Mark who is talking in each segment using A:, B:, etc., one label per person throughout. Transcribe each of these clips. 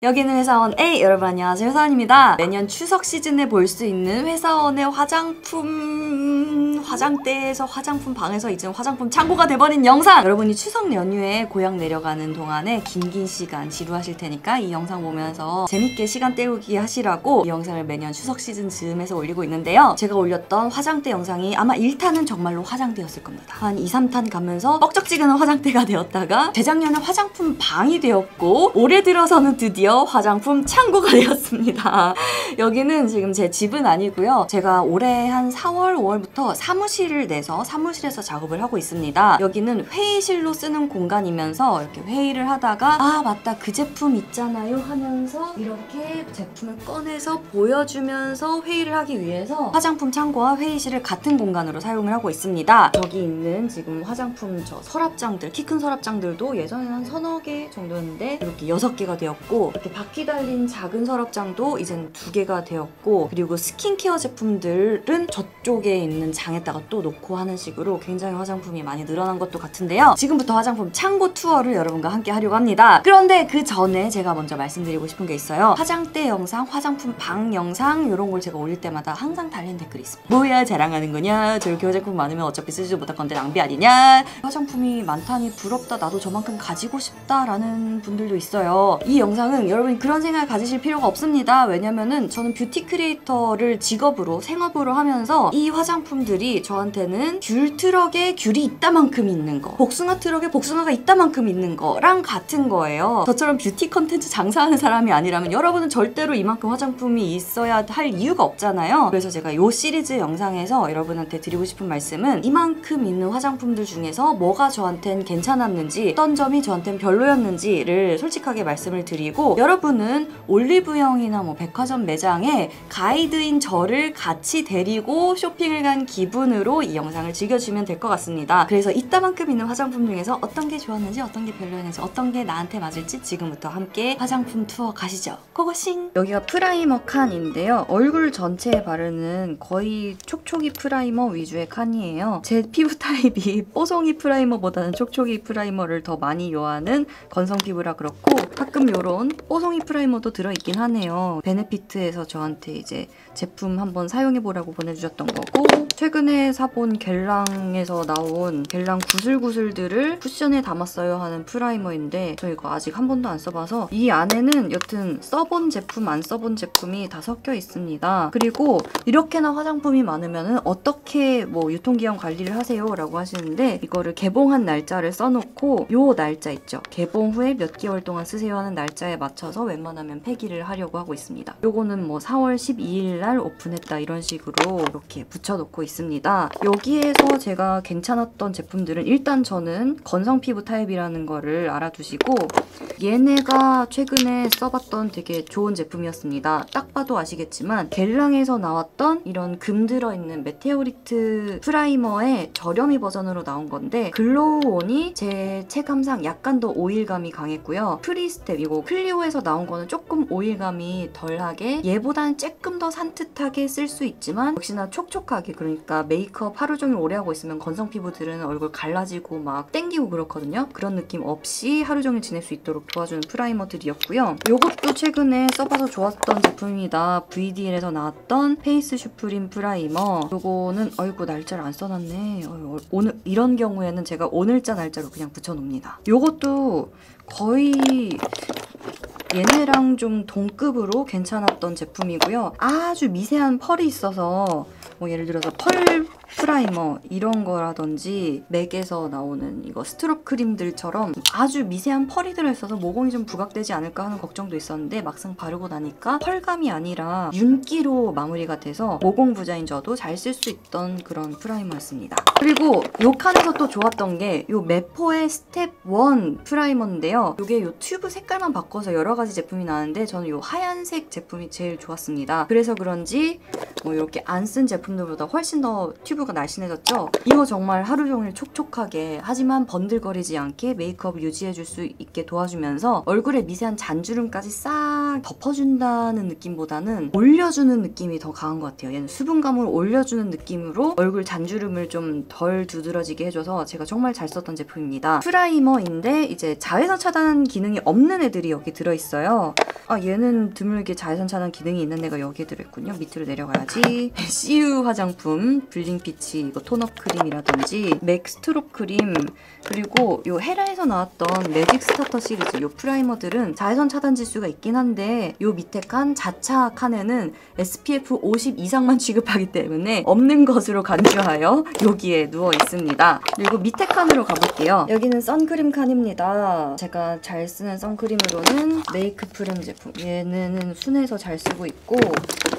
A: 여기는 회사원 A. 여러분 안녕하세요, 회사원입니다. 매년 추석 시즌에 볼 수 있는 회사원의 화장대에서 화장품 방에서 이제 화장품 창고가 돼버린 영상! 여러분이 추석 연휴에 고향 내려가는 동안에 긴 시간 지루하실 테니까 이 영상 보면서 재밌게 시간 때우기 하시라고 이 영상을 매년 추석 시즌 즈음에서 올리고 있는데요. 제가 올렸던 화장대 영상이 아마 1탄은 정말로 화장대였을 겁니다. 한 2, 3탄 가면서 뻑적지근한 화장대가 되었다가 재작년에 화장품 방이 되었고 올해 들어서는 드디어 화장품 창고가 되었습니다. 여기는 지금 제 집은 아니고요. 제가 올해 한 4월, 5월부터 사무실을 내서 사무실에서 작업을 하고 있습니다. 여기는 회의실로 쓰는 공간이면서 이렇게 회의를 하다가 아 맞다 그 제품 있잖아요 하면서 이렇게 제품을 꺼내서 보여주면서 회의를 하기 위해서 화장품 창고와 회의실을 같은 공간으로 사용을 하고 있습니다. 여기 있는 지금 화장품 저 서랍장들, 키 큰 서랍장들도 예전에는 한 서너 개 정도였는데 이렇게 6개가 되었고 이렇게 바퀴 달린 작은 서랍장도 이제는 2개가 되었고 그리고 스킨케어 제품들은 저쪽에 있는 장에다가 또 놓고 하는 식으로 굉장히 화장품이 많이 늘어난 것도 같은데요. 지금부터 화장품 창고 투어를 여러분과 함께 하려고 합니다. 그런데 그 전에 제가 먼저 말씀드리고 싶은 게 있어요. 화장대 영상, 화장품 방 영상 이런 걸 제가 올릴 때마다 항상 달린 댓글이 있습니다. 뭐야 자랑하는 거냐? 저렇게 화장품 많으면 어차피 쓰지도 못할 건데 낭비 아니냐? 화장품이 많다니 부럽다. 나도 저만큼 가지고 싶다라는 분들도 있어요. 이 영상은 여러분이 그런 생각을 가지실 필요가 없습니다. 왜냐면은 저는 뷰티 크리에이터를 직업으로 생업으로 하면서 이 화장품들이 저한테는 귤 트럭에 귤이 있다만큼 있는 거, 복숭아 트럭에 복숭아가 있다만큼 있는 거랑 같은 거예요. 저처럼 뷰티 컨텐츠 장사하는 사람이 아니라면 여러분은 절대로 이만큼 화장품이 있어야 할 이유가 없잖아요. 그래서 제가 이 시리즈 영상에서 여러분한테 드리고 싶은 말씀은 이만큼 있는 화장품들 중에서 뭐가 저한텐 괜찮았는지 어떤 점이 저한텐 별로였는지를 솔직하게 말씀을 드리고 여러분은 올리브영이나 뭐 백화점 매장에 가이드인 저를 같이 데리고 쇼핑을 간 기분으로 이 영상을 즐겨주시면 될 것 같습니다. 그래서 이따만큼 있는 화장품 중에서 어떤 게 좋았는지 어떤 게 별로였는지 어떤 게 나한테 맞을지 지금부터 함께 화장품 투어 가시죠. 고고싱! 여기가 프라이머 칸인데요. 얼굴 전체에 바르는 거의 촉촉이 프라이머 위주의 칸이에요. 제 피부 타입이 뽀송이 프라이머보다는 촉촉이 프라이머를 더 많이 요하는 건성 피부라 그렇고 가끔 요런 뽀송이 프라이머도 들어있긴 하네요. 베네피트에서 저한테 이제 제품 한번 사용해보라고 보내주셨던 거고 최근에 사본 겔랑에서 나온 겔랑 구슬구슬들을 쿠션에 담았어요 하는 프라이머인데 저 이거 아직 한 번도 안 써봐서 이 안에는 여튼 써본 제품 안 써본 제품이 다 섞여 있습니다. 그리고 이렇게나 화장품이 많으면 어떻게 뭐 유통기한 관리를 하세요? 라고 하시는데 이거를 개봉한 날짜를 써놓고 요 날짜 있죠? 개봉 후에 몇 개월 동안 쓰세요 하는 날짜에 맞춰서 웬만하면 폐기를 하려고 하고 있습니다. 요거는 뭐 4월 12일 날 오픈했다 이런 식으로 이렇게 붙여놓고 있습니다. 여기에서 제가 괜찮았던 제품들은 일단 저는 건성 피부 타입이라는 거를 알아두시고 얘네가 최근에 써봤던 되게 좋은 제품이었습니다. 딱 봐도 아시겠지만 겔랑에서 나왔던 이런 금 들어있는 메테오리트 프라이머의 저렴이 버전으로 나온 건데 글로우온이 제 체감상 약간 더 오일감이 강했고요. 프리스텝 이거 클리오에서 나온 거는 조금 오일감이 덜하게 얘보다는 조금 더 산뜻하게 쓸 수 있지만 역시나 촉촉하게 그러니까 메이크업 하루 종일 오래 하고 있으면 건성 피부들은 얼굴 갈라지고 막 땡기고 그렇거든요. 그런 느낌 없이 하루 종일 지낼 수 있도록 도와주는 프라이머들이었고요. 이것도 최근에 써봐서 좋았던 제품입니다. VDL에서 나왔던 페이스 슈프림 프라이머. 이거는 어이구 날짜를 안 써놨네. 오늘 이런 경우에는 제가 오늘자 날짜로 그냥 붙여놓습니다. 이것도 거의 얘네랑 좀 동급으로 괜찮았던 제품이고요. 아주 미세한 펄이 있어서 뭐 예를 들어서 펄 프라이머 이런 거라든지 맥에서 나오는 이거 스트롭 크림들처럼 아주 미세한 펄이 들어있어서 모공이 좀 부각되지 않을까 하는 걱정도 있었는데 막상 바르고 나니까 펄감이 아니라 윤기로 마무리가 돼서 모공 부자인 저도 잘 쓸 수 있던 그런 프라이머였습니다. 그리고 요 칸에서 또 좋았던 게 요 메포의 스텝 1 프라이머인데요. 요게 요 튜브 색깔만 바꿔서 여러 가지 제품이 나왔는데 저는 요 하얀색 제품이 제일 좋았습니다. 그래서 그런지 뭐 이렇게 안 쓴 제품들보다 훨씬 더 튜브 피부가 날씬해졌죠? 이거 정말 하루 종일 촉촉하게 하지만 번들거리지 않게 메이크업을 유지해줄 수 있게 도와주면서 얼굴에 미세한 잔주름까지 싹 덮어준다는 느낌보다는 올려주는 느낌이 더 강한 것 같아요. 얘는 수분감을 올려주는 느낌으로 얼굴 잔주름을 좀 덜 두드러지게 해줘서 제가 정말 잘 썼던 제품입니다. 프라이머인데 이제 자외선 차단 기능이 없는 애들이 여기 들어있어요. 아, 얘는 드물게 자외선 차단 기능이 있는 애가 여기에 들어있군요. 밑으로 내려가야지. CU 화장품, 블링피치 이거 톤업 크림이라든지 맥 스트롭 크림, 그리고 요 헤라에서 나왔던 매직 스타터 시리즈 요 프라이머들은 자외선 차단 지수가 있긴 한데 요 밑에 칸 자차 칸에는 SPF 50 이상만 취급하기 때문에 없는 것으로 간주하여 여기에 누워 있습니다. 그리고 밑에 칸으로 가볼게요. 여기는 선크림 칸입니다. 제가 잘 쓰는 선크림으로는 메이크 프렘 제품. 얘는 순해서 잘 쓰고 있고,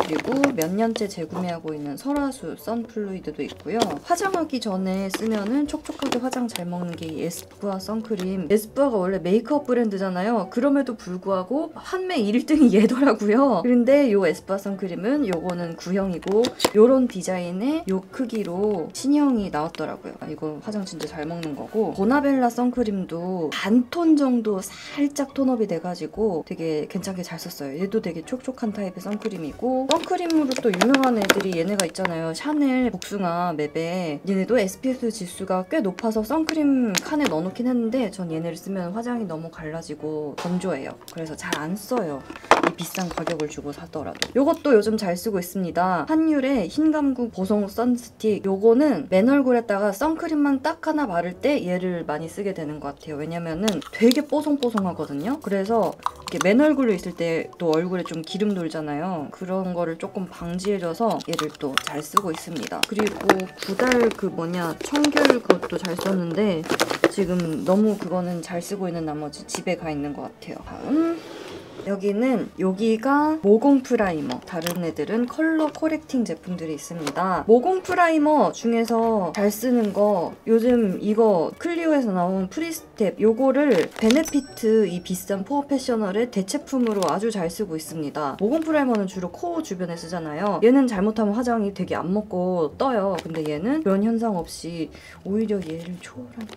A: 그리고 몇 년째 재구매하고 있는 설화수 선플루이드도 있고요. 화장하기 전에 쓰면은 촉촉하게 화장 잘 먹는 게 이 에스쁘아 선크림. 에스쁘아가 원래 메이크업 브랜드잖아요. 그럼에도 불구하고 판매 1등이 얘더라고요. 그런데 요 에스쁘아 선크림은 요거는 구형이고 요런 디자인의 요 크기로 신형이 나왔더라고요. 아, 이거 화장 진짜 잘 먹는 거고, 보나벨라 선크림도 반톤 정도 살짝 톤업이 돼가지고 되게 괜찮게 잘 썼어요. 얘도 되게 촉촉한 타입의 선크림이고, 선크림으로 또 유명한 애들이 얘네가 있잖아요. 샤넬 복숭아 맵에 얘네도 SPF 지수가 꽤 높아서 선크림 칸에 넣어놓긴 했는데 전 얘네를 쓰면 화장이 너무 갈라지고 건조해요. 그래서 잘 안 써요. 이 비싼 가격을 주고 사더라도. 요것도 요즘 잘 쓰고 있습니다. 한율의 흰감구 보송 선스틱. 요거는 맨 얼굴에다가 선크림만 딱 하나 바를 때 얘를 많이 쓰게 되는 것 같아요. 왜냐면은 되게 뽀송뽀송하거든요. 그래서 이렇게 맨 얼굴로 있을 때 또 얼굴에 좀 기름 돌잖아요. 그런 거를 조금 방지해줘서 얘를 또 잘 쓰고 있습니다. 그리고 구달 청결 그것도 잘 썼는데 지금 너무 그거는 잘 쓰고 있는 나머지 집에 가 있는 것 같아요. 다음 여기가 모공 프라이머. 다른 애들은 컬러 코렉팅 제품들이 있습니다. 모공 프라이머 중에서 잘 쓰는 거 요즘 이거 클리오에서 나온 프리스텝, 요거를 베네피트 이 비싼 포어 패셔널의 대체품으로 아주 잘 쓰고 있습니다. 모공 프라이머는 주로 코 주변에 쓰잖아요. 얘는 잘못하면 화장이 되게 안 먹고 떠요. 근데 얘는 그런 현상 없이 오히려 얘를 초월한,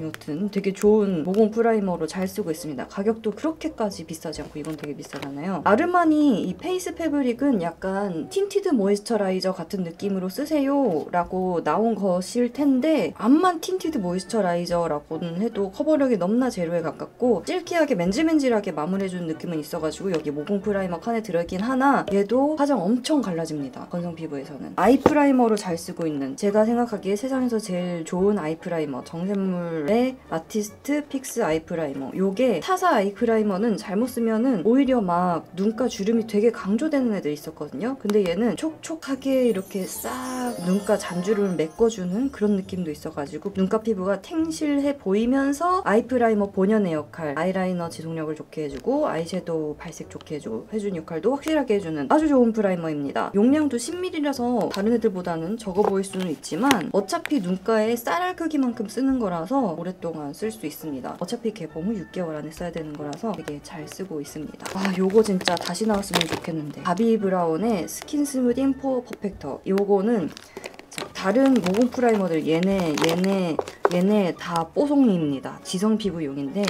A: 여튼 되게 좋은 모공 프라이머로 잘 쓰고 있습니다. 가격도 그렇게까지 비싸지 않고 이건 되게 비싸잖아요. 아르마니 이 페이스 패브릭은 약간 틴티드 모이스처라이저 같은 느낌으로 쓰세요 라고 나온 것일 텐데, 암만 틴티드 모이스처라이저라고는 해도 커버력이 넘나 제로에 가깝고 실키하게 맨질맨질하게 마무리해주는 느낌은 있어가지고 여기 모공 프라이머 칸에 들어있긴 하나 얘도 화장 엄청 갈라집니다. 건성 피부에서는. 아이 프라이머로 잘 쓰고 있는, 제가 생각하기에 세상에서 제일 좋은 아이 프라이머, 정샘물의 아티스트 픽스 아이 프라이머. 요게 타사 아이 프라이머는 잘못 쓰면은 오히려 막 눈가 주름이 되게 강조되는 애들이 있었거든요. 근데 얘는 촉촉하게 이렇게 싹 눈가 잔주름을 메꿔주는 그런 느낌도 있어가지고 눈가 피부가 탱실해 보이면서 아이 프라이머 본연의 역할, 아이라이너 지속력을 좋게 해주고 아이섀도우 발색 좋게 해주는 역할도 확실하게 해주는 아주 좋은 프라이머입니다. 용량도 10ml라서 다른 애들보다는 적어 보일 수는 있지만 어차피 눈가에 쌀알 크기만큼 쓰는 거라서 오랫동안 쓸 수 있습니다. 어차피 개봉 후 6개월 안에 써야 되는 거라서 되게 잘 쓰고 있습니다. 아, 요거 진짜 다시 나왔으면 좋겠는데. 바비 브라운의 스킨 스무딩 포어 퍼펙터. 요거는 다른 모공 프라이머들 얘네 다 뽀송이입니다. 지성 피부용인데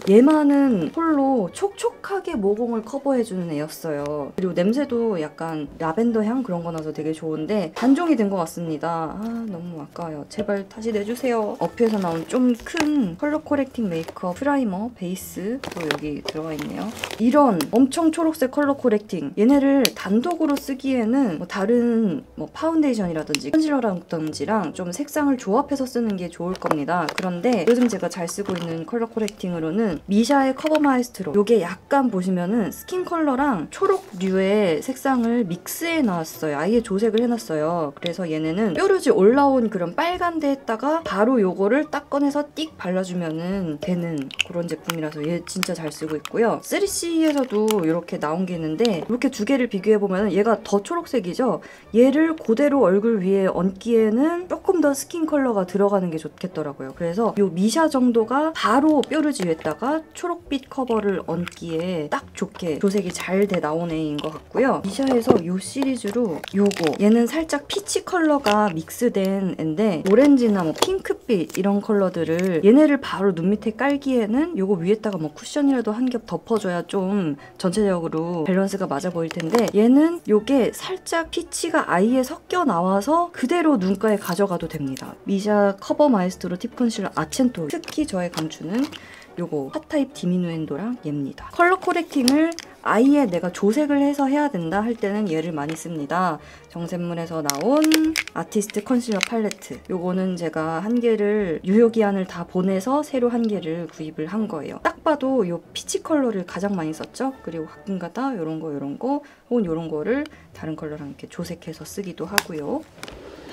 A: 얘만은 홀로 촉촉하게 모공을 커버해주는 애였어요. 그리고 냄새도 약간 라벤더 향 그런 거 나서 되게 좋은데 단종이 된 것 같습니다. 아, 너무 아까워요. 제발 다시 내주세요. 어퓨에서 나온 좀 큰 컬러 코렉팅 메이크업 프라이머 베이스도 여기 들어가 있네요. 이런 엄청 초록색 컬러 코렉팅, 얘네를 단독으로 쓰기에는 다른 파운데이션이라든지 컨실러라든지랑 좀 색상을 조합해서 쓰는 게 좋을 겁니다. 그런데 요즘 제가 잘 쓰고 있는 컬러 코렉팅으로는 미샤의 커버 마에스트로, 요게 약간 보시면은 스킨 컬러랑 초록류의 색상을 믹스해 놨어요. 아예 조색을 해놨어요. 그래서 얘네는 뾰루지 올라온 그런 빨간 데에다가 바로 요거를 딱 꺼내서 띡 발라주면은 되는 그런 제품이라서 얘 진짜 잘 쓰고 있고요. 3CE에서도 이렇게 나온 게 있는데 이렇게 두 개를 비교해보면 얘가 더 초록색이죠? 얘를 그대로 얼굴 위에 얹기에 보기에는 조금 더 스킨 컬러가 들어가는 게 좋겠더라고요. 그래서 이 미샤 정도가 바로 뾰루지 위에다가 초록빛 커버를 얹기에 딱 좋게 조색이 잘 돼 나온 애인 것 같고요. 미샤에서 이 시리즈로 요거 얘는 살짝 피치 컬러가 믹스된 애인데 오렌지나 뭐 핑크빛 이런 컬러들을 얘네를 바로 눈 밑에 깔기에는 요거 위에다가 뭐 쿠션이라도 한 겹 덮어줘야 좀 전체적으로 밸런스가 맞아 보일 텐데 얘는 요게 살짝 피치가 아예 섞여 나와서 그대로 눈가에 가져가도 됩니다. 미샤 커버 마에스트로 팁 컨실러 아첸토 특히 저의 감추는 요거 핫타입 디미누엔도랑 얘입니다. 컬러 코렉팅을 아예 내가 조색을 해서 해야 된다 할 때는 얘를 많이 씁니다. 정샘물에서 나온 아티스트 컨실러 팔레트. 요거는 제가 한 개를 유효기한을 다 보내서 새로 한 개를 구입을 한 거예요. 딱 봐도 요 피치 컬러를 가장 많이 썼죠. 그리고 가끔가다 요런 거 혹은 요런 거를 다른 컬러랑 이렇게 조색해서 쓰기도 하고요.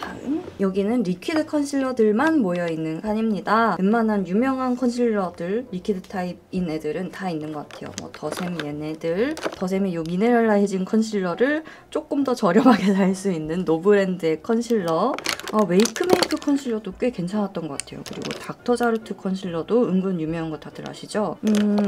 A: 다음 여기는 리퀴드 컨실러들만 모여있는 칸입니다. 웬만한 유명한 컨실러들 리퀴드 타입인 애들은 다 있는 것 같아요. 뭐 더샘 얘네들 더샘의 이 미네랄라이징 컨실러를 조금 더 저렴하게 살 수 있는 노브랜드의 컨실러 웨이크메이크 컨실러도 꽤 괜찮았던 것 같아요. 그리고 닥터자르트 컨실러도 은근 유명한 거 다들 아시죠?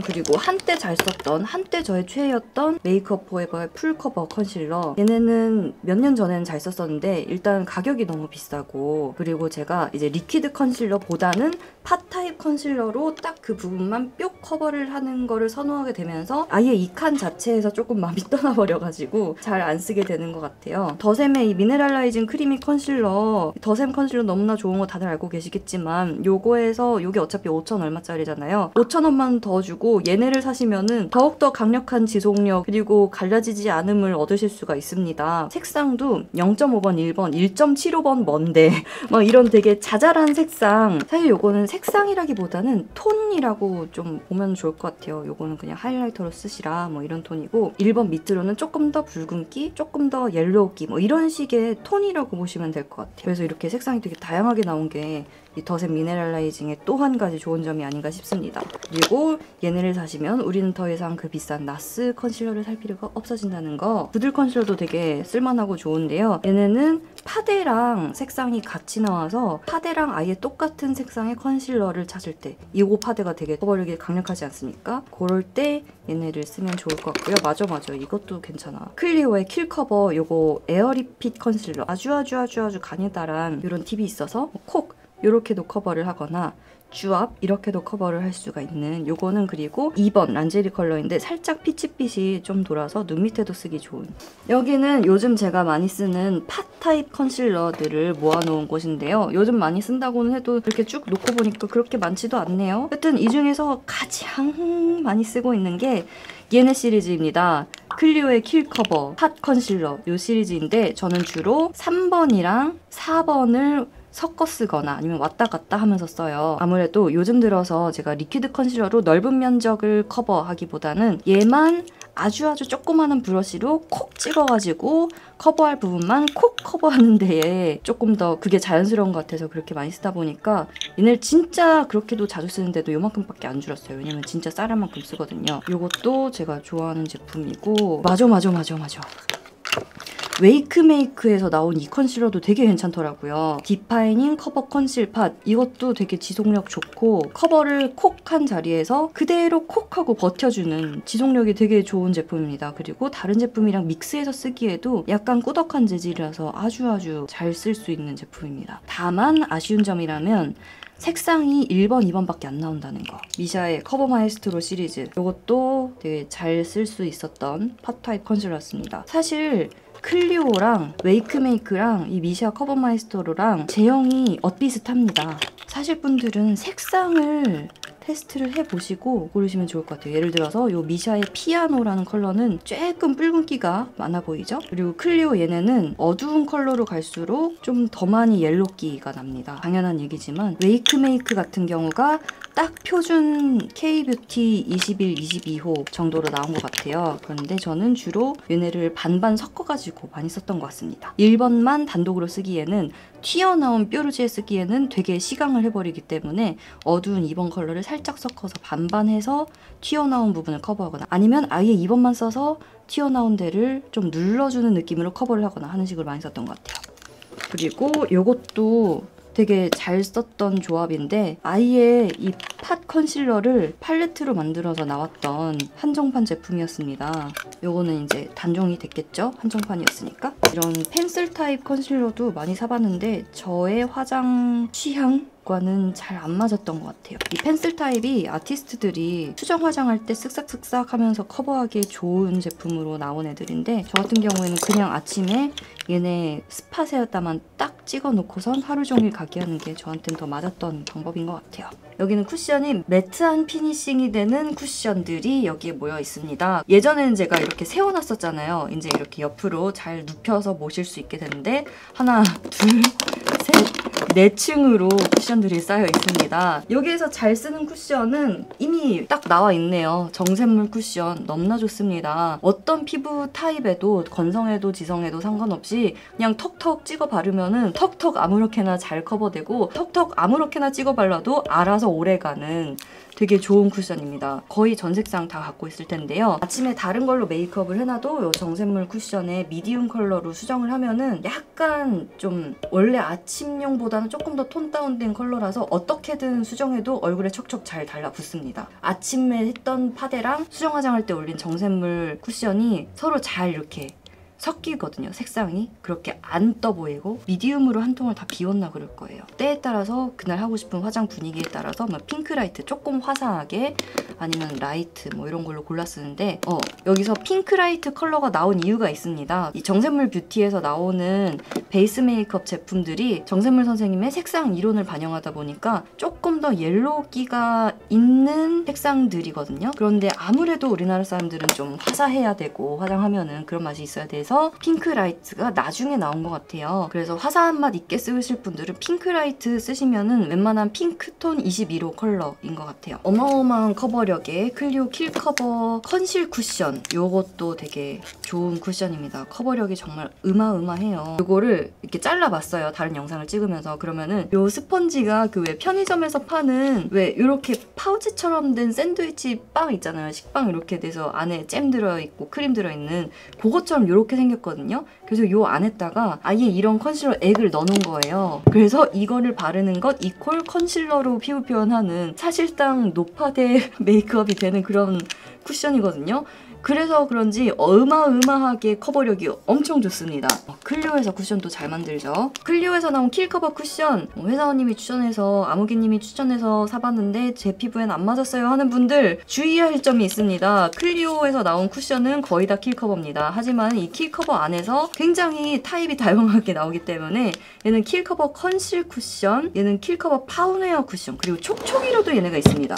A: 그리고 한때 잘 썼던 한때 저의 최애였던 메이크업 포에버의 풀커버 컨실러 얘네는 몇 년 전에는 잘 썼었는데 일단 가격이 너무 비싸고 그리고 제가 이제 리퀴드 컨실러보다는 팟 타입 컨실러로 딱 그 부분만 뿅 커버를 하는 거를 선호하게 되면서 아예 이 칸 자체에서 조금 마음이 떠나버려가지고 잘 안 쓰게 되는 것 같아요. 더샘의 이 미네랄라이징 크리미 컨실러 더샘 컨실러 너무나 좋은 거 다들 알고 계시겠지만 요거에서 요게 어차피 5,000 얼마짜리잖아요. 5,000원만 더 주고 얘네를 사시면은 더욱더 강력한 지속력 그리고 갈라지지 않음을 얻으실 수가 있습니다. 색상도 0.5번, 1번, 1.75번 뭔데 막 이런 되게 자잘한 색상 사실 요거는 색상이라기보다는 톤이라고 좀 보면 좋을 것 같아요. 요거는 그냥 하이라이터로 쓰시라 뭐 이런 톤이고 1번 밑으로는 조금 더 붉은기 조금 더 옐로우기 뭐 이런 식의 톤이라고 보시면 될 것 같아요. 그래서 이렇게 색상이 되게 다양하게 나온 게 이 더샘 미네랄라이징의 또 한 가지 좋은 점이 아닌가 싶습니다. 그리고 얘네를 사시면 우리는 더 이상 그 비싼 나스 컨실러를 살 필요가 없어진다는 거. 부들 컨실러도 되게 쓸만하고 좋은데요. 얘네는 파데랑 색상이 같이 나와서 파데랑 아예 똑같은 색상의 컨실러를 찾을 때 이거 파데가 되게 커버력이 강력하지 않습니까? 그럴 때 얘네를 쓰면 좋을 것 같고요. 맞아 이것도 괜찮아. 클리오의 킬커버 요거 에어리핏 컨실러 아주 가느다란 이런 팁이 있어서 콕 이렇게도 커버를 하거나 쭈압 이렇게도 커버를 할 수가 있는 요거는 그리고 2번 란제리 컬러인데 살짝 피치빛이 좀 돌아서 눈 밑에도 쓰기 좋은 여기는 요즘 제가 많이 쓰는 팟 타입 컨실러들을 모아놓은 곳인데요. 요즘 많이 쓴다고는 해도 이렇게 쭉 놓고 보니까 그렇게 많지도 않네요. 하여튼 이 중에서 가장 많이 쓰고 있는 게 얘네 시리즈입니다. 클리오의 킬커버 팟 컨실러 요 시리즈인데 저는 주로 3번이랑 4번을 섞어 쓰거나 아니면 왔다 갔다 하면서 써요. 아무래도 요즘 들어서 제가 리퀴드 컨실러로 넓은 면적을 커버하기보다는 얘만 아주 조그마한 브러쉬로 콕 찍어가지고 커버할 부분만 콕 커버하는 데에 조금 더 그게 자연스러운 것 같아서 그렇게 많이 쓰다 보니까 얘네를 진짜 그렇게도 자주 쓰는데도 요만큼밖에 안 줄었어요. 왜냐면 진짜 쌀한 만큼 쓰거든요. 요것도 제가 좋아하는 제품이고 맞아. 웨이크메이크에서 나온 이 컨실러도 되게 괜찮더라고요. 디파이닝 커버 컨실팟 이것도 되게 지속력 좋고 커버를 콕 한 자리에서 그대로 콕 하고 버텨주는 지속력이 되게 좋은 제품입니다. 그리고 다른 제품이랑 믹스해서 쓰기에도 약간 꾸덕한 재질이라서 아주 잘 쓸 수 있는 제품입니다. 다만 아쉬운 점이라면 색상이 1번, 2번밖에 안 나온다는 거. 미샤의 커버 마에스트로 시리즈 이것도 되게 잘 쓸 수 있었던 팟 타입 컨실러였습니다. 사실 클리오랑 웨이크메이크랑 이 미샤 커버 마에스트로랑 제형이 엇비슷합니다. 사실 분들은 색상을 테스트를 해보시고 고르시면 좋을 것 같아요. 예를 들어서 이 미샤의 피아노라는 컬러는 조금 붉은기가 많아 보이죠? 그리고 클리오 얘네는 어두운 컬러로 갈수록 좀 더 많이 옐로기가 납니다. 당연한 얘기지만 웨이크메이크 같은 경우가 딱 표준 K-뷰티 21, 22호 정도로 나온 것 같아요. 그런데 저는 주로 얘네를 반반 섞어가지고 많이 썼던 것 같습니다. 1번만 단독으로 쓰기에는 튀어나온 뾰루지에 쓰기에는 되게 시강을 해버리기 때문에 어두운 2번 컬러를 살짝 섞어서 반반해서 튀어나온 부분을 커버하거나 아니면 아예 2번만 써서 튀어나온 데를 좀 눌러주는 느낌으로 커버를 하거나 하는 식으로 많이 썼던 것 같아요. 그리고 요것도 되게 잘 썼던 조합인데 아예 이 팟 컨실러를 팔레트로 만들어서 나왔던 한정판 제품이었습니다. 요거는 이제 단종이 됐겠죠? 한정판이었으니까. 이런 펜슬 타입 컨실러도 많이 사봤는데 저의 화장 취향과는 잘 안 맞았던 것 같아요. 이 펜슬 타입이 아티스트들이 수정 화장할 때 쓱싹쓱싹 하면서 커버하기 좋은 제품으로 나온 애들인데 저 같은 경우에는 그냥 아침에 얘네 스팟에다만 딱 찍어 놓고선 하루 종일 가게 하는 게 저한테는 더 맞았던 방법인 것 같아요. 여기는 쿠션이 매트한 피니싱이 되는 쿠션들이 여기에 모여 있습니다. 예전에는 제가 이렇게 세워놨었잖아요. 이제 이렇게 옆으로 잘 눕혀서 모실 수 있게 되는데 하나, 둘, 셋, 4층으로 쿠션들이 쌓여 있습니다. 여기에서 잘 쓰는 쿠션은 이미 딱 나와 있네요. 정샘물 쿠션 너무나 좋습니다. 어떤 피부 타입에도 건성에도 지성에도 상관없이 그냥 턱턱 찍어 바르면은 턱턱 아무렇게나 잘 커버되고 턱턱 아무렇게나 찍어 발라도 알아서 오래가는 되게 좋은 쿠션입니다. 거의 전 색상 다 갖고 있을 텐데요. 아침에 다른 걸로 메이크업을 해놔도 이 정샘물 쿠션에 미디움 컬러로 수정을 하면은 약간 좀 원래 아침용보다는 조금 더 톤 다운된 컬러라서 어떻게든 수정해도 얼굴에 척척 잘 달라붙습니다. 아침에 했던 파데랑 수정 화장할 때 올린 정샘물 쿠션이 서로 잘 이렇게 섞이거든요. 색상이 그렇게 안 떠 보이고 미디움으로 한 통을 다 비웠나 그럴 거예요. 때에 따라서 그날 하고 싶은 화장 분위기에 따라서 뭐 핑크 라이트 조금 화사하게 아니면 라이트 뭐 이런 걸로 골라 쓰는데 여기서 핑크 라이트 컬러가 나온 이유가 있습니다. 이 정샘물 뷰티에서 나오는 베이스 메이크업 제품들이 정샘물 선생님의 색상 이론을 반영하다 보니까 조금 더 옐로우기가 있는 색상들이거든요. 그런데 아무래도 우리나라 사람들은 좀 화사해야 되고 화장하면은 그런 맛이 있어야 돼서 핑크 라이트가 나중에 나온 것 같아요. 그래서 화사한 맛 있게 쓰실 분들은 핑크 라이트 쓰시면은 웬만한 핑크톤 22호 컬러인 것 같아요. 어마어마한 커버력의 클리오 킬 커버 컨실 쿠션, 요것도 되게 좋은 쿠션입니다. 커버력이 정말 으마으마해요. 요거를 이렇게 잘라봤어요. 다른 영상을 찍으면서. 그러면은 요 스펀지가 그 왜 편의점에서 파는 왜 이렇게 파우치처럼 된 샌드위치 빵 있잖아요. 식빵 이렇게 돼서 안에 잼 들어있고 크림 들어있는 그것처럼 이렇게 생겼거든요. 그래서 요 안에다가 아예 이런 컨실러 액을 넣어놓은 거예요. 그래서 이거를 바르는 것 이퀄 컨실러로 피부 표현하는 사실상 노파대 메이크업이 되는 그런 쿠션이거든요. 그래서 그런지 어마어마하게 커버력이 엄청 좋습니다. 클리오에서 쿠션도 잘 만들죠. 클리오에서 나온 킬커버 쿠션 회사원님이 추천해서 아무개님이 추천해서 사봤는데 제 피부엔 안 맞았어요 하는 분들 주의할 점이 있습니다. 클리오에서 나온 쿠션은 거의 다 킬커버입니다. 하지만 이 킬커버 안에서 굉장히 타입이 다양하게 나오기 때문에 얘는 킬커버 컨실 쿠션, 얘는 킬커버 파운웨어 쿠션, 그리고 촉촉이로도 얘네가 있습니다.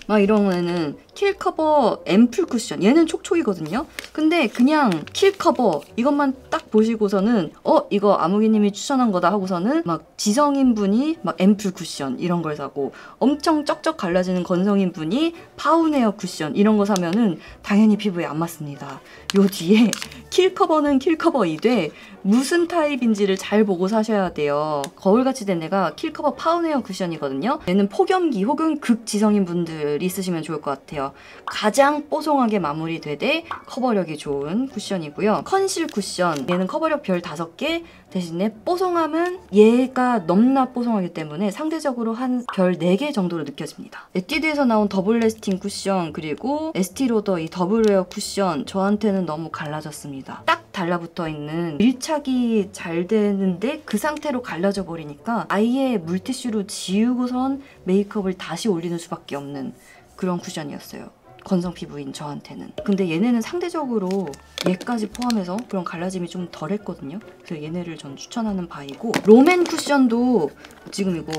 A: 막 이런 거는 킬커버 앰플 쿠션, 얘는 촉촉이거든요. 근데 그냥 킬커버 이것만 딱 보시고서는 이거 아무개님이 추천한 거다 하고서는 막 지성인분이 막 앰플 쿠션 이런 걸 사고 엄청 쩍쩍 갈라지는 건성인분이 파운웨어 쿠션 이런 거 사면은 당연히 피부에 안 맞습니다. 요 뒤에 킬커버는 킬커버이되 무슨 타입인지를 잘 보고 사셔야 돼요. 거울같이 된 애가 킬커버 파운웨어 쿠션이거든요. 얘는 폭염기 혹은 극지성인 분들이 쓰시면 좋을 것 같아요. 가장 뽀송하게 마무리되되 커버력이 좋은 쿠션이고요. 컨실 쿠션, 얘는 커버력 별 5개 대신에 뽀송함은 얘가 넘나 뽀송하기 때문에 상대적으로 한 별 4개 정도로 느껴집니다. 에뛰드에서 나온 더블 레스팅 쿠션 그리고 에스티로더 이 더블웨어 쿠션 저한테는 너무 갈라졌습니다. 딱 달라붙어 있는 밀착이 잘 되는데 그 상태로 갈라져 버리니까 아예 물티슈로 지우고선 메이크업을 다시 올리는 수밖에 없는 그런 쿠션이었어요. 건성 피부인 저한테는. 근데 얘네는 상대적으로 얘까지 포함해서 그런 갈라짐이 좀 덜했거든요. 그래서 얘네를 전 추천하는 바이고 롬앤 쿠션도 지금 이거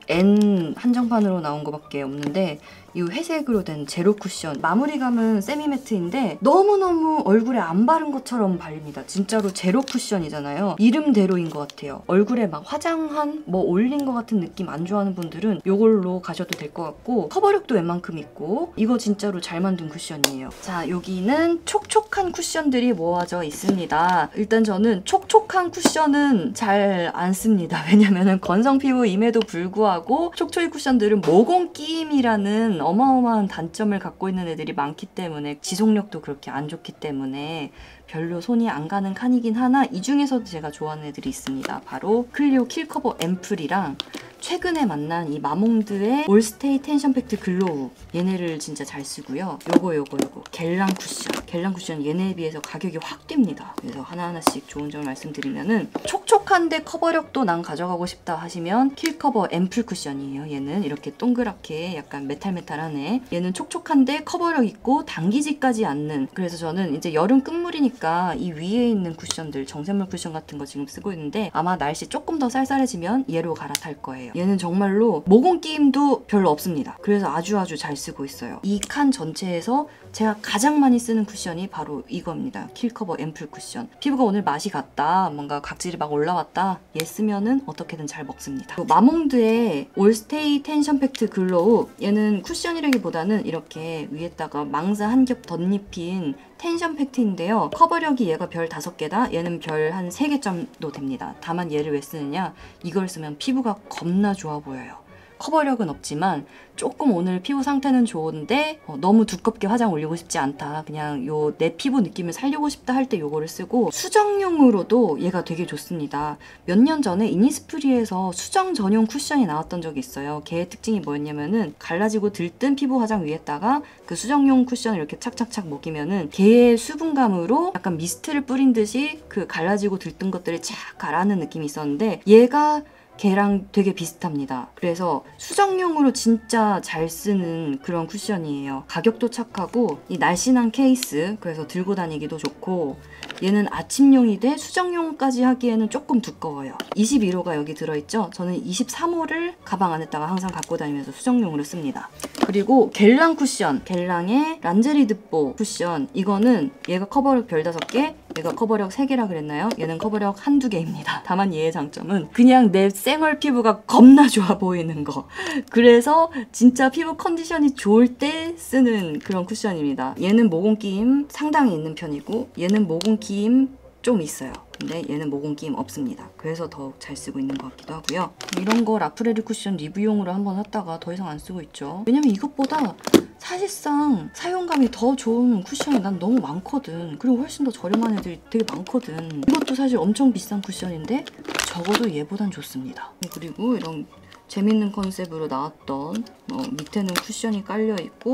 A: N 한정판으로 나온 거밖에 없는데 이 회색으로 된 제로 쿠션 마무리감은 세미매트인데 너무너무 얼굴에 안 바른 것처럼 발립니다. 진짜로 제로 쿠션이잖아요. 이름대로인 것 같아요. 얼굴에 막 화장한 뭐 올린 것 같은 느낌 안 좋아하는 분들은 이걸로 가셔도 될 것 같고 커버력도 웬만큼 있고 이거 진짜로 잘 만든 쿠션이에요. 자, 여기는 촉촉한 쿠션들이 모아져 있습니다. 일단 저는 촉촉한 쿠션은 잘 안 씁니다. 왜냐면은 건성 피부 임에도 불구하고 촉초이 쿠션들은 모공 끼임이라는 어마어마한 단점을 갖고 있는 애들이 많기 때문에 지속력도 그렇게 안 좋기 때문에 별로 손이 안 가는 칸이긴 하나 이 중에서도 제가 좋아하는 애들이 있습니다. 바로 클리오 킬커버 앰플이랑 최근에 만난 이 마몽드의 올스테이 텐션 팩트 글로우 얘네를 진짜 잘 쓰고요. 요거 겔랑 쿠션 얘네에 비해서 가격이 확 뜁니다. 그래서 하나하나씩 좋은 점을 말씀드리면은 촉촉한데 커버력도 난 가져가고 싶다 하시면 킬커버 앰플 쿠션이에요. 얘는 이렇게 동그랗게 약간 메탈메탈하네. 얘는 촉촉한데 커버력 있고 당기지까지 않는, 그래서 저는 이제 여름 끝물이니까 이 위에 있는 쿠션들 정샘물 쿠션 같은 거 지금 쓰고 있는데 아마 날씨 조금 더 쌀쌀해지면 얘로 갈아탈 거예요. 얘는 정말로 모공 끼임도 별로 없습니다. 그래서 아주 잘 쓰고 있어요. 이 칸 전체에서 제가 가장 많이 쓰는 쿠션이 바로 이겁니다. 킬커버 앰플 쿠션. 피부가 오늘 맛이 갔다, 뭔가 각질이 막 올라왔다, 얘 쓰면은 어떻게든 잘 먹습니다. 마몽드의 올스테이 텐션 팩트 글로우, 얘는 쿠션이라기보다는 이렇게 위에다가 망사 한 겹 덧입힌 텐션 팩트인데요. 커버력이 얘가 별 5개다, 얘는 별 한 3개 정도 됩니다. 다만 얘를 왜 쓰느냐, 이걸 쓰면 피부가 겁나 좋아 보여요. 커버력은 없지만 조금 오늘 피부 상태는 좋은데 너무 두껍게 화장 올리고 싶지 않다, 그냥 요 내 피부 느낌을 살리고 싶다 할 때 요거를 쓰고, 수정용으로도 얘가 되게 좋습니다. 몇 년 전에 이니스프리에서 수정 전용 쿠션이 나왔던 적이 있어요. 걔의 특징이 뭐였냐면은 갈라지고 들뜬 피부 화장 위에다가 그 수정용 쿠션을 이렇게 착착착 먹이면은 걔의 수분감으로 약간 미스트를 뿌린 듯이 그 갈라지고 들뜬 것들을 착 가라앉는 느낌이 있었는데 얘가 걔랑 되게 비슷합니다. 그래서 수정용으로 진짜 잘 쓰는 그런 쿠션이에요. 가격도 착하고 이 날씬한 케이스, 그래서 들고 다니기도 좋고, 얘는 아침용이 돼 수정용까지 하기에는 조금 두꺼워요. 21호가 여기 들어있죠? 저는 23호를 가방 안에다가 항상 갖고 다니면서 수정용으로 씁니다. 그리고 겔랑 쿠션, 겔랑의 란제리드뽀 쿠션, 이거는 얘가 커버력 별 5개, 얘가 커버력 3개라 그랬나요? 얘는 커버력 한두 개입니다. 다만 얘의 장점은 그냥 내 생얼 피부가 겁나 좋아 보이는 거. 그래서 진짜 피부 컨디션이 좋을 때 쓰는 그런 쿠션입니다. 얘는 모공끼임 상당히 있는 편이고 얘는 모공끼임 좀 있어요. 근데 얘는 모공끼임 없습니다. 그래서 더욱 잘 쓰고 있는 것 같기도 하고요. 이런 거 라프레리 쿠션 리뷰용으로 한번 샀다가 더 이상 안 쓰고 있죠. 왜냐면 이것보다 사실상 사용감이 더 좋은 쿠션이 난 너무 많거든. 그리고 훨씬 더 저렴한 애들이 되게 많거든. 이것도 사실 엄청 비싼 쿠션인데 적어도 얘보단 좋습니다. 그리고 이런 재밌는 컨셉으로 나왔던 밑에는 쿠션이 깔려있고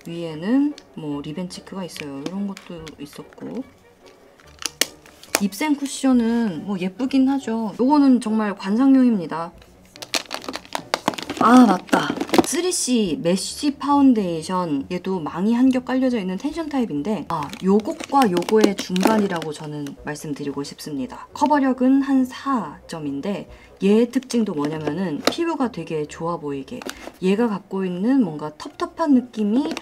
A: 위에는 뭐 리벤치크가 있어요. 이런 것도 있었고, 입생 쿠션은 뭐 예쁘긴 하죠. 요거는 정말 관상용입니다. 아 맞다, 3C 메쉬 파운데이션, 얘도 망이 한 겹 깔려져 있는 텐션 타입인데 요것과 요거의 중간이라고 저는 말씀드리고 싶습니다. 커버력은 한 4점인데 얘의 특징도 뭐냐면은 피부가 되게 좋아 보이게 얘가 갖고 있는 뭔가 텁텁한 느낌이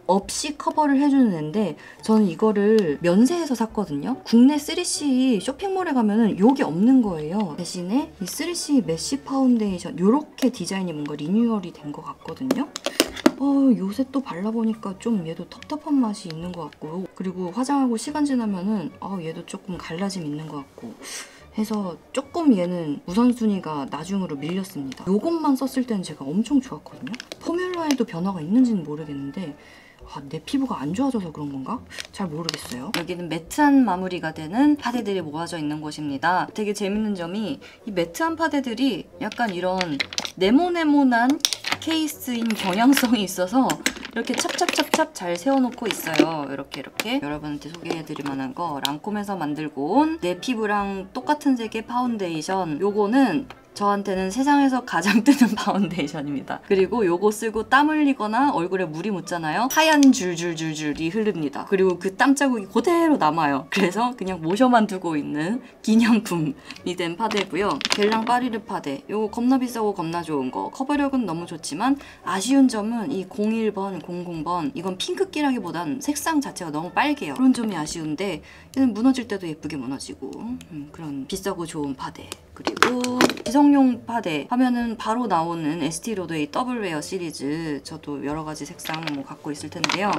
A: 없이 커버를 해주는 애인데, 저는 이거를 면세에서 샀거든요. 국내 3C 쇼핑몰에 가면은 요게 없는 거예요. 대신에 이 3C 메쉬 파운데이션 요렇게 디자인이 뭔가 리뉴얼이 된 것 같거든요. 요새 또 발라보니까 좀 얘도 텁텁한 맛이 있는 것 같고, 그리고 화장하고 시간 지나면은 얘도 조금 갈라짐 있는 것 같고 해서 조금 얘는 우선순위가 나중으로 밀렸습니다. 요것만 썼을 때는 제가 엄청 좋았거든요. 포뮬러에도 변화가 있는지는 모르겠는데 내 피부가 안 좋아져서 그런 건가? 잘 모르겠어요. 여기는 매트한 마무리가 되는 파데들이 모아져 있는 곳입니다. 되게 재밌는 점이 이 매트한 파데들이 약간 이런 네모네모난 케이스인 경향성이 있어서 이렇게 찹찹찹찹 잘 세워놓고 있어요. 이렇게 여러분한테 소개해드릴 만한 거, 랑콤에서 만들고 온 내 피부랑 똑같은 색의 파운데이션. 요거는 저한테는 세상에서 가장 뜨는 파운데이션입니다. 그리고 요거 쓰고 땀 흘리거나 얼굴에 물이 묻잖아요. 하얀 줄줄줄줄이 흐릅니다. 그리고 그 땀 자국이 그대로 남아요. 그래서 그냥 모셔만 두고 있는 기념품이 된 파데고요. 겔랑 파리르 파데, 요거 겁나 비싸고 겁나 좋은 거. 커버력은 너무 좋지만 아쉬운 점은 이 01번, 00번 이건 핑크기라기보단 색상 자체가 너무 빨개요. 그런 점이 아쉬운데 얘는 무너질 때도 예쁘게 무너지고 그런 비싸고 좋은 파데. 그리고 지성 여성용 파데 하면은 바로 나오는 에스티로더의 더블웨어 시리즈, 저도 여러가지 색상 뭐 갖고 있을 텐데요.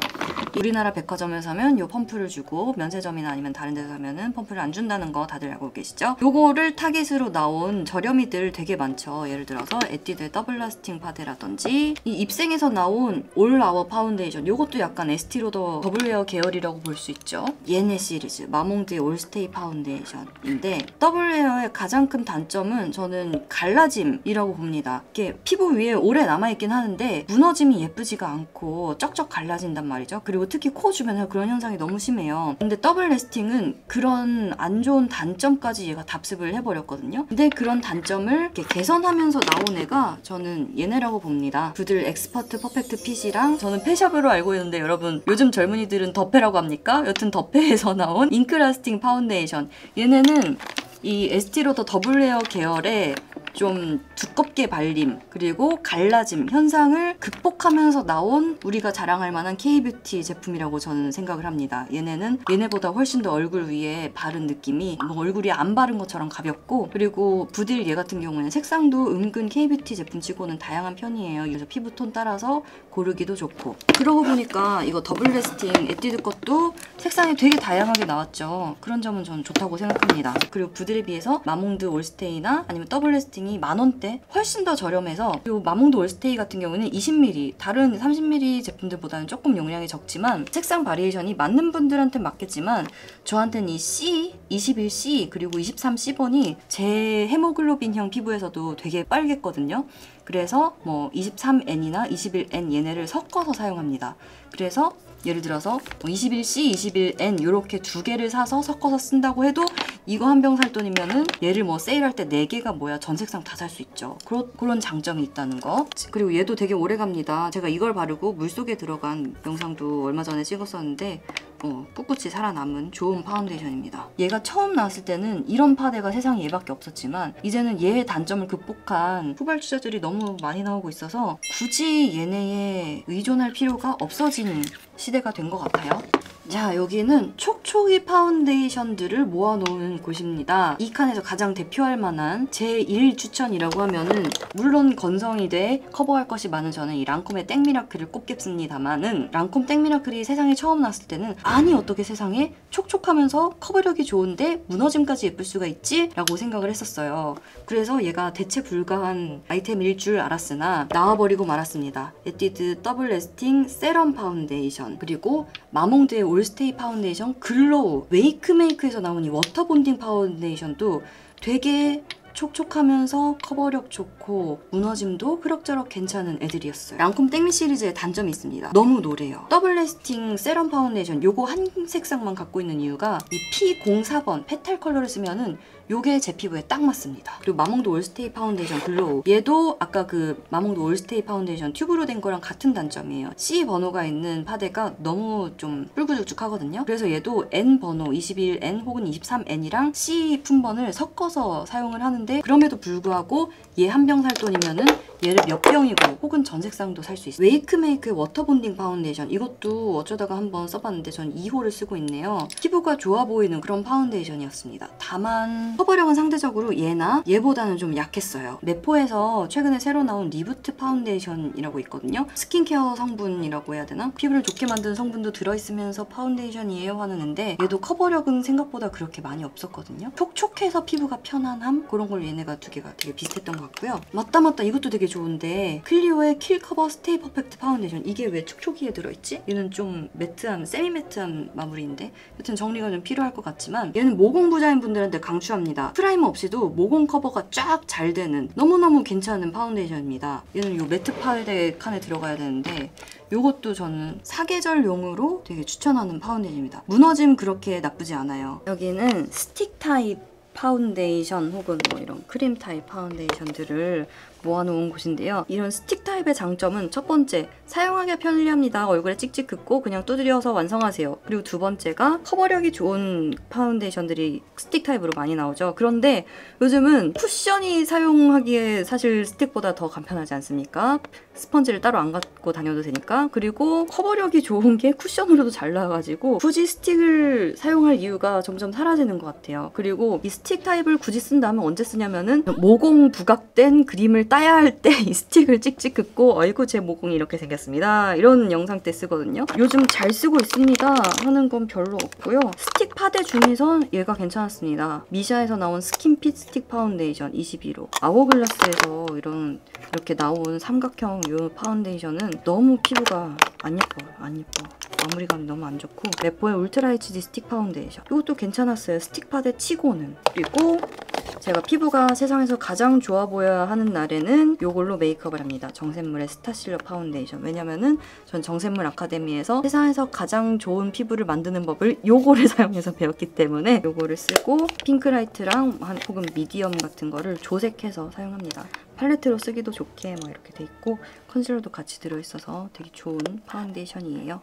A: 우리나라 백화점에서 사면 요 펌프를 주고 면세점이나 아니면 다른 데서 사면은 펌프를 안 준다는 거 다들 알고 계시죠? 요거를 타겟으로 나온 저렴이들 되게 많죠. 예를 들어서 에뛰드의 더블 라스팅 파데라든지 이 입생에서 나온 올 아워 파운데이션, 요것도 약간 에스티로더 더블웨어 계열이라고 볼 수 있죠. 얘네 시리즈 마몽드의 올스테이 파운데이션인데, 더블웨어의 가장 큰 단점은 저는 갈라짐이라고 봅니다. 이게 피부 위에 오래 남아있긴 하는데 무너짐이 예쁘지가 않고 쩍쩍 갈라진단 말이죠. 그리고 특히 코 주변에 그런 현상이 너무 심해요. 근데 더블 래스팅은 그런 안 좋은 단점까지 얘가 답습을 해버렸거든요. 근데 그런 단점을 이렇게 개선하면서 나온 애가 저는 얘네라고 봅니다. 부들 엑스퍼트 퍼펙트 핏이랑, 저는 페샵으로 알고 있는데 여러분 요즘 젊은이들은 더페라고 합니까? 여튼 더페에서 나온 잉크 라스팅 파운데이션. 얘네는 이 에스티로더 더블웨어 계열의 좀 두껍게 발림 그리고 갈라짐 현상을 극복하면서 나온 우리가 자랑할 만한 K-뷰티 제품이라고 저는 생각을 합니다. 얘네는 얘네보다 훨씬 더 얼굴 위에 바른 느낌이 뭐 얼굴이 안 바른 것처럼 가볍고, 그리고 부들 얘 같은 경우는 색상도 은근 K-뷰티 제품치고는 다양한 편이에요. 그래서 피부톤 따라서 고르기도 좋고. 그러고 보니까 이거 더블 래스팅 에뛰드 것도 색상이 되게 다양하게 나왔죠. 그런 점은 저는 좋다고 생각합니다. 그리고 부들에 비해서 마몽드 올스테이나 아니면 더블 래스팅이 만원대 훨씬 더 저렴해서, 이 마몽드 올스테이 같은 경우는 20ml, 다른 30ml 제품들보다는 조금 용량이 적지만 색상 바리에이션이 맞는 분들한테 맞겠지만 저한테는 이 C, 21C 그리고 23C번이 제 헤모글로빈형 피부에서도 되게 빨갰거든요. 그래서 뭐 23N이나 21N 얘네를 섞어서 사용합니다. 그래서 예를 들어서 21C, 21N 이렇게 두 개를 사서 섞어서 쓴다고 해도 이거 한 병 살 돈이면은 얘를 뭐 세일할 때 4개가 뭐야 전 색상 다 살 수 있죠. 그런 장점이 있다는 거. 그리고 얘도 되게 오래 갑니다. 제가 이걸 바르고 물속에 들어간 영상도 얼마 전에 찍었었는데 꿋꿋이 살아남은 좋은 파운데이션입니다. 얘가 처음 나왔을 때는 이런 파데가 세상에 얘밖에 없었지만 이제는 얘의 단점을 극복한 후발주자들이 너무 많이 나오고 있어서 굳이 얘네에 의존할 필요가 없어진 시대가 된 것 같아요. 자, 여기는 촉촉이 파운데이션들을 모아놓은 곳입니다. 이 칸에서 가장 대표할 만한 제1 추천이라고 하면은, 물론 건성이돼 커버할 것이 많은 저는 이 랑콤의 땡미라클을 꼽겠습니다만은, 랑콤 땡미라클이 세상에 처음 나왔을 때는 아니 어떻게 세상에 촉촉하면서 커버력이 좋은데 무너짐까지 예쁠 수가 있지? 라고 생각을 했었어요. 그래서 얘가 대체 불가한 아이템일 줄 알았으나 나와버리고 말았습니다. 에뛰드 더블 래스팅 세럼 파운데이션, 그리고 마몽드의 올스테이 파운데이션 글로우, 웨이크메이크에서 나온 이 워터 본딩 파운데이션도 되게 촉촉하면서 커버력 좋고 무너짐도 그럭저럭 괜찮은 애들이었어요. 랑콤 땡미 시리즈의 단점이 있습니다. 너무 노래요. 더블 래스팅 세럼 파운데이션 요거 한 색상만 갖고 있는 이유가 이 P04번 페탈 컬러를 쓰면은 요게 제 피부에 딱 맞습니다. 그리고 마몽드 올스테이 파운데이션 글로우, 얘도 아까 그 마몽드 올스테이 파운데이션 튜브로 된 거랑 같은 단점이에요. C 번호가 있는 파데가 너무 좀 뿔구죽죽하거든요. 그래서 얘도 N 번호 21N 혹은 23N이랑 C 품번을 섞어서 사용을 하는데, 그럼에도 불구하고 얘 한 병 살 돈이면은 얘를 몇 병이고 혹은 전 색상도 살 수 있어요. 웨이크메이크의 워터 본딩 파운데이션, 이것도 어쩌다가 한번 써봤는데 전 2호를 쓰고 있네요. 피부가 좋아 보이는 그런 파운데이션이었습니다. 다만 커버력은 상대적으로 얘보다는 좀 약했어요. 메포에서 최근에 새로 나온 리부트 파운데이션이라고 있거든요. 스킨케어 성분이라고 해야 되나? 피부를 좋게 만드는 성분도 들어있으면서 파운데이션이에요 하는 앤데, 얘도 커버력은 생각보다 그렇게 많이 없었거든요. 촉촉해서 피부가 편안함? 그런 걸 얘네가 두 개가 되게 비슷했던 것 같고요. 맞다 이것도 되게 좋은데, 클리오의 킬 커버 스테이 퍼펙트 파운데이션, 이게 왜 촉촉이에 들어있지? 얘는 좀 매트한, 세미 매트한 마무리인데 여튼 정리가 좀 필요할 것 같지만 얘는 모공 부자인 분들한테 강추합니다. 프라이머 없이도 모공 커버가 쫙 잘 되는 너무너무 괜찮은 파운데이션입니다. 얘는 요 매트 파데 칸에 들어가야 되는데 요것도 저는 사계절용으로 되게 추천하는 파운데이션입니다. 무너짐 그렇게 나쁘지 않아요. 여기는 스틱 타입 파운데이션 혹은 뭐 이런 크림 타입 파운데이션들을 모아놓은 곳인데요. 이런 스틱 타입의 장점은 첫 번째, 사용하기 편리합니다. 얼굴에 찍찍 긋고 그냥 두드려서 완성하세요. 그리고 두 번째가 커버력이 좋은 파운데이션들이 스틱 타입으로 많이 나오죠. 그런데 요즘은 쿠션이 사용하기에 사실 스틱보다 더 간편하지 않습니까? 스펀지를 따로 안 갖고 다녀도 되니까. 그리고 커버력이 좋은 게 쿠션으로도 잘 나와가지고 굳이 스틱을 사용할 이유가 점점 사라지는 것 같아요. 그리고 이 스틱 타입을 굳이 쓴다면 언제 쓰냐면은 모공 부각된 그림을 따야 할 때 이 스틱을 찍찍 긋고 어이구 제 모공이 이렇게 생겼습니다. 이런 영상 때 쓰거든요. 요즘 잘 쓰고 있습니다 하는 건 별로 없고요. 스틱 파데 중에서 얘가 괜찮았습니다. 미샤에서 나온 스킨핏 스틱 파운데이션 21호. 아워글라스에서 이렇게 나온 삼각형 이 파운데이션은 너무 피부가 안 예뻐요. 안 예뻐. 마무리감이 너무 안 좋고 레포의 울트라 HD 스틱 파운데이션 이것도 괜찮았어요. 스틱 파데 치고는. 그리고 제가 피부가 세상에서 가장 좋아 보여야 하는 날에는 이걸로 메이크업을 합니다. 정샘물의 스타실러 파운데이션. 왜냐면은 전 정샘물 아카데미에서 세상에서 가장 좋은 피부를 만드는 법을 요거를 사용해서 배웠기 때문에 요거를 쓰고 핑크라이트랑 혹은 미디엄 같은 거를 조색해서 사용합니다. 팔레트로 쓰기도 좋게 막 이렇게 돼 있고 컨실러도 같이 들어있어서 되게 좋은 파운데이션이에요.